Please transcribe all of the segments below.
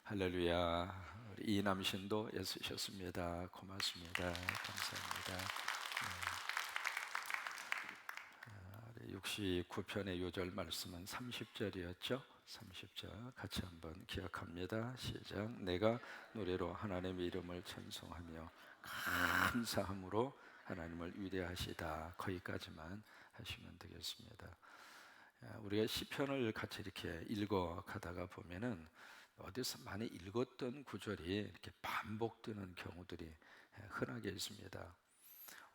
할렐루야. 우리 이남신도 애쓰셨습니다. 고맙습니다. 감사합니다. 69편의 요절 말씀은 30절이었죠. 30절 같이 한번 기억합니다. 시작. 내가 노래로 하나님의 이름을 찬송하며 감사함으로 하나님을 위대하시다. 거기까지만 하시면 되겠습니다. 우리가 시편을 같이 이렇게 읽어 가다가 보면은 어디서 많이 읽었던 구절이 이렇게 반복되는 경우들이 흔하게 있습니다.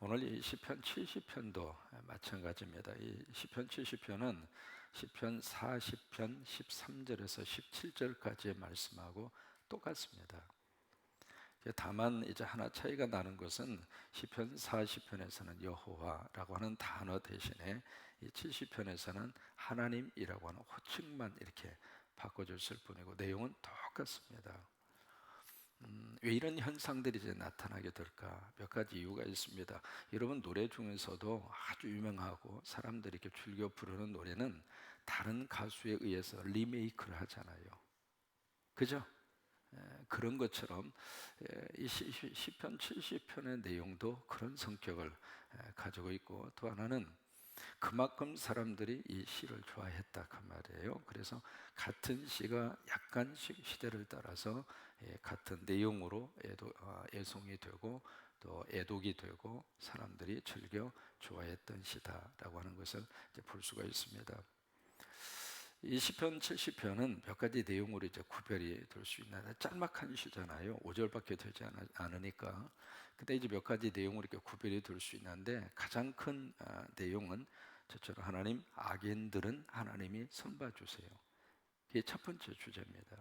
오늘 이 시편 70편도 마찬가지입니다. 이 시편 70편은 시편 40편 13절에서 17절까지의 말씀하고 똑같습니다. 다만 이제 하나 차이가 나는 것은 시편 40편에서는 여호와라고 하는 단어 대신에 이 70편에서는 하나님이라고 하는 호칭만 이렇게 바꿔줬을 뿐이고 내용은 똑같습니다. 왜 이런 현상들이 이제 나타나게 될까? 몇 가지 이유가 있습니다. 여러분 노래 중에서도 아주 유명하고 사람들이 이렇게 즐겨 부르는 노래는 다른 가수에 의해서 리메이크를 하잖아요. 그죠? 그런 것처럼 이 시편 70편의 내용도 그런 성격을 가지고 있고, 또 하나는 그만큼 사람들이 이 시를 좋아했다 그 말이에요. 그래서 같은 시가 약간씩 시대를 따라서 같은 내용으로 애송이 되고 또 애독이 되고 사람들이 즐겨 좋아했던 시다라고 하는 것을 이제 볼 수가 있습니다. 이 시편 70편은 몇 가지 내용으로 이제 구별이 될 수 있는데 짤막한 시잖아요. 5절밖에 되지 않으니까. 근데 이제 몇 가지 내용으로 이렇게 구별이 될 수 있는데 가장 큰 내용은 저처럼 하나님, 악인들은 하나님이 선봐 주세요. 이게 첫 번째 주제입니다.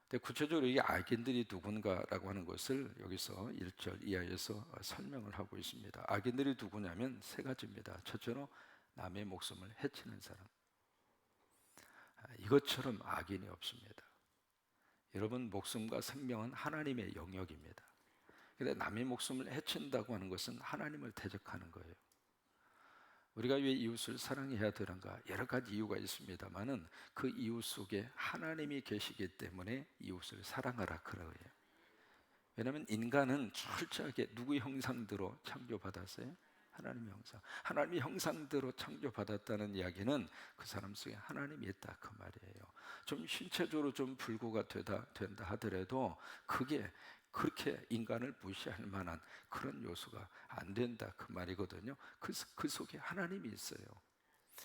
근데 구체적으로 이 악인들이 누군가라고 하는 것을 여기서 1절 이하에서 설명을 하고 있습니다. 악인들이 누구냐면 세 가지입니다. 첫째로 남의 목숨을 해치는 사람. 이것처럼 악인이 없습니다. 여러분, 목숨과 생명은 하나님의 영역입니다. 그런데 남의 목숨을 해친다고 하는 것은 하나님을 대적하는 거예요. 우리가 왜 이웃을 사랑해야 되는가? 여러 가지 이유가 있습니다만은 그 이유 속에 하나님이 계시기 때문에 이웃을 사랑하라 그러고요. 왜냐하면 인간은 철저하게 누구의 형상대로 창조받았어요? 하나님의 형상. 하나님의 형상대로 창조받았다는 이야기는 그 사람 속에 하나님이 있다 그 말이에요. 좀 신체적으로 좀 불구가 된다 하더라도 그게 그렇게 인간을 무시할 만한 그런 요소가 안 된다 그 말이거든요. 그 속에 하나님이 있어요.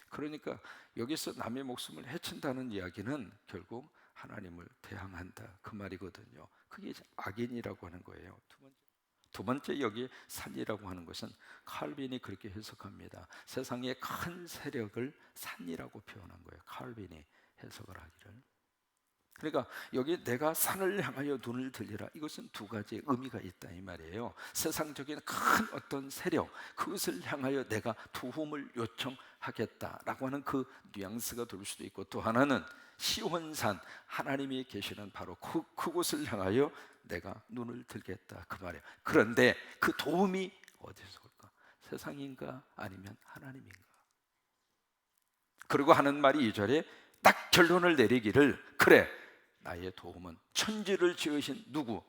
그러니까 여기서 남의 목숨을 해친다는 이야기는 결국 하나님을 대항한다 그 말이거든요. 그게 이제 악인이라고 하는 거예요. 두 번째 여기 산이라고 하는 것은 칼빈이 그렇게 해석합니다. 세상의 큰 세력을 산이라고 표현한 거예요. 칼빈이 해석을 하기를. 그러니까 여기 내가 산을 향하여 눈을 들리라, 이것은 두 가지 의미가 있다 이 말이에요. 세상적인 큰 어떤 세력, 그것을 향하여 내가 도움을 요청하겠다라고 하는 그 뉘앙스가 될 수도 있고, 또 하나는 시온산, 하나님이 계시는 바로 그곳을 향하여 내가 눈을 들겠다 그 말이에요. 그런데 그 도움이 어디서 올까? 세상인가 아니면 하나님인가? 그리고 하는 말이 2절에 딱 결론을 내리기를, 그래, 나의 도움은 천지를 지으신 누구?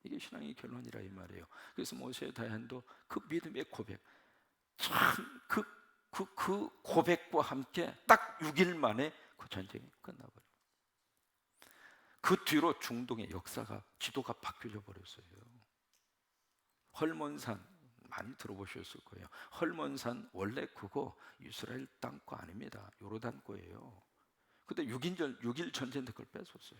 이게 신앙의 결론이라 이 말이에요. 그래서 모세의 다ян도 그 믿음의 고백, 그 고백과 함께 딱 6일 만에 그 전쟁이 끝나버려요. 그 뒤로 중동의 역사가, 지도가 바뀌어 버렸어요. 헐몬산 많이 들어보셨을 거예요. 헐몬산 원래 그거 이스라엘 땅 거 아닙니다. 요르단 거예요. 근데 6일 전쟁 때 그걸 뺏었어요.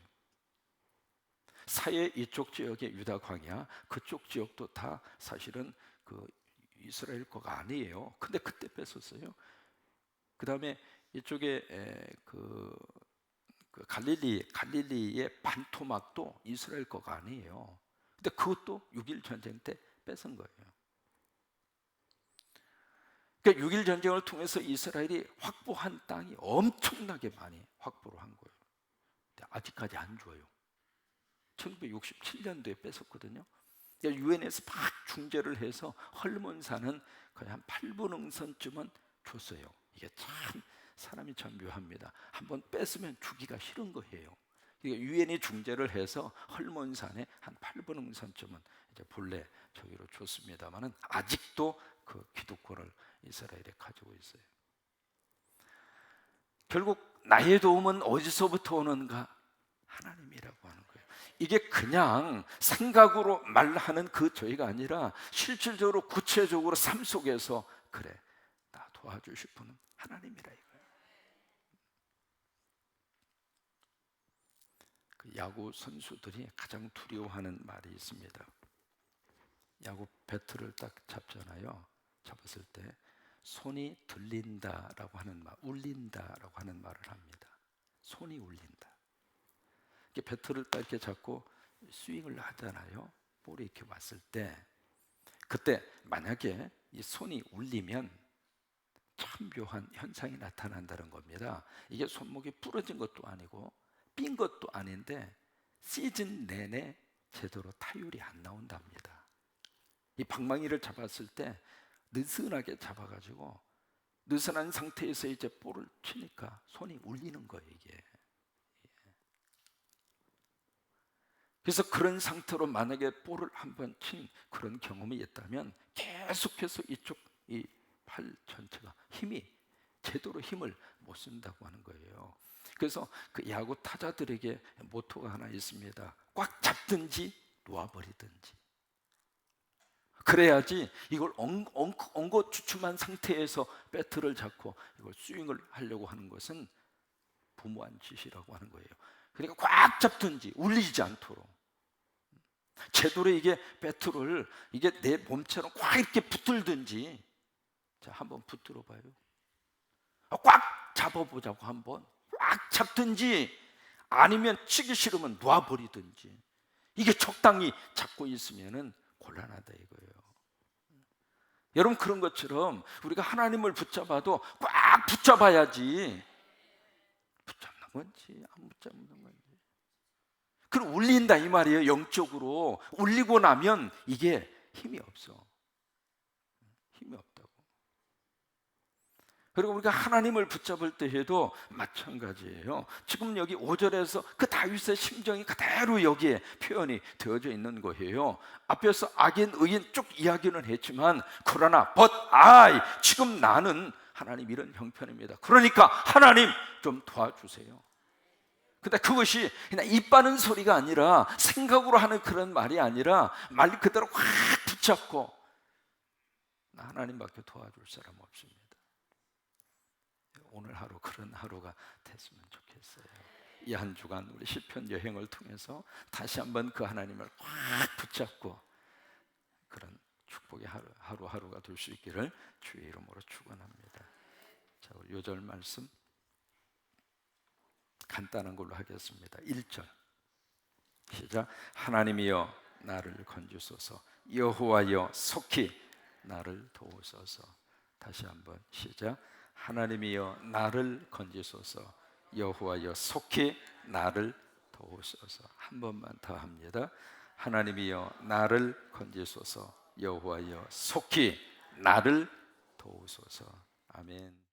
사해 이쪽 지역의 유다 광야, 그쪽 지역도 다 사실은 그 이스라엘 거가 아니에요. 근데 그때 뺏었어요. 그 다음에 이쪽에 그 갈릴리의 반토막도 이스라엘 거가 아니에요. 근데 그것도 6일 전쟁 때 뺏은 거예요. 그러니까 6일 전쟁을 통해서 이스라엘이 확보한 땅이 엄청나게 많이 확보를 한 거예요. 근데 아직까지 안 줘요. 1967년도에 뺏었거든요. 유엔에서 막 중재를 해서 헐몬산은 거의 한 8분 응선쯤은 줬어요. 이게 참 사람이 참 묘합니다. 한번 뺐으면 주기가 싫은 거예요. 그러니까 유엔이 중재를 해서 헐몬산에 한 8분 응산쯤은 이제 본래 저기로 줬습니다만은 아직도 그 기득권을 이스라엘에 가지고 있어요. 결국 나의 도움은 어디서부터 오는가? 하나님이라고 하는 거예요. 이게 그냥 생각으로 말하는 그 저희가 아니라 실질적으로 구체적으로 삶 속에서 그래, 나 도와주실 분은 하나님이라 이거예요. 그 야구 선수들이 가장 두려워하는 말이 있습니다. 야구 배트를 딱 잡잖아요. 잡았을 때 손이 들린다라고 하는 말, 울린다라고 하는 말을 합니다. 손이 울린다. 이렇게 배트를 딱 이렇게 잡고 스윙을 하잖아요. 볼이 이렇게 왔을 때, 그때 만약에 이 손이 울리면 참 묘한 현상이 나타난다는 겁니다. 이게 손목이 부러진 것도 아니고 삔 것도 아닌데 시즌 내내 제대로 타율이 안 나온답니다. 이 방망이를 잡았을 때 느슨하게 잡아가지고 느슨한 상태에서 이제 볼을 치니까 손이 울리는 거예요, 이게. 그래서 그런 상태로 만약에 볼을 한번 친 그런 경험이 있다면 계속해서 이쪽 이 팔 전체가 힘이 제대로 힘을 못 쓴다고 하는 거예요. 그래서 그 야구 타자들에게 모토가 하나 있습니다. 꽉 잡든지 놓아버리든지. 그래야지 이걸 엉거주춤한 상태에서 배트를 잡고 이걸 스윙을 하려고 하는 것은 무모한 짓이라고 하는 거예요. 그러니까 꽉 잡든지 울리지 않도록 제대로 이게 배트를 이게 내 몸처럼 꽉 이렇게 붙들든지. 자, 한번 붙들어 봐요. 꽉 잡아보자고. 한번 꽉 잡든지 아니면 치기 싫으면 놔버리든지. 이게 적당히 잡고 있으면은 곤란하다 이거예요. 여러분, 그런 것처럼 우리가 하나님을 붙잡아도 꽉 붙잡아야지. 붙잡는 건지 안 붙잡는 건지. 그럼 울린다 이 말이에요. 영적으로 울리고 나면 이게 힘이 없어. 힘이 없다고. 그리고 우리가 하나님을 붙잡을 때에도 마찬가지예요. 지금 여기 5절에서 그 다윗의 심정이 그대로 여기에 표현이 되어져 있는 거예요. 앞에서 악인 의인 쭉 이야기는 했지만 그러나 but I, 지금 나는 하나님 이런 형편입니다. 그러니까 하나님 좀 도와주세요. 근데 그것이 그냥 입 바는 소리가 아니라 생각으로 하는 그런 말이 아니라 말 그대로 확 붙잡고 나 하나님밖에 도와줄 사람 없습니다. 오늘 하루 그런 하루가 됐으면 좋겠어요. 이 한 주간 우리 시편 여행을 통해서 다시 한번 그 하나님을 확 붙잡고 그런 축복의 하루하루가 될 수 있기를 주의 이름으로 축원합니다. 자, 우리 요절 말씀 간단한 걸로 하겠습니다. 1절 시작. 하나님이여 나를 건지소서, 여호와여 속히 나를 도우소서. 다시 한번 시작. 하나님이여 나를 건지소서, 여호와여 속히 나를 도우소서. 한 번만 더 합니다. 하나님이여 나를 건지소서, 여호와여 속히 나를 도우소서. 아멘.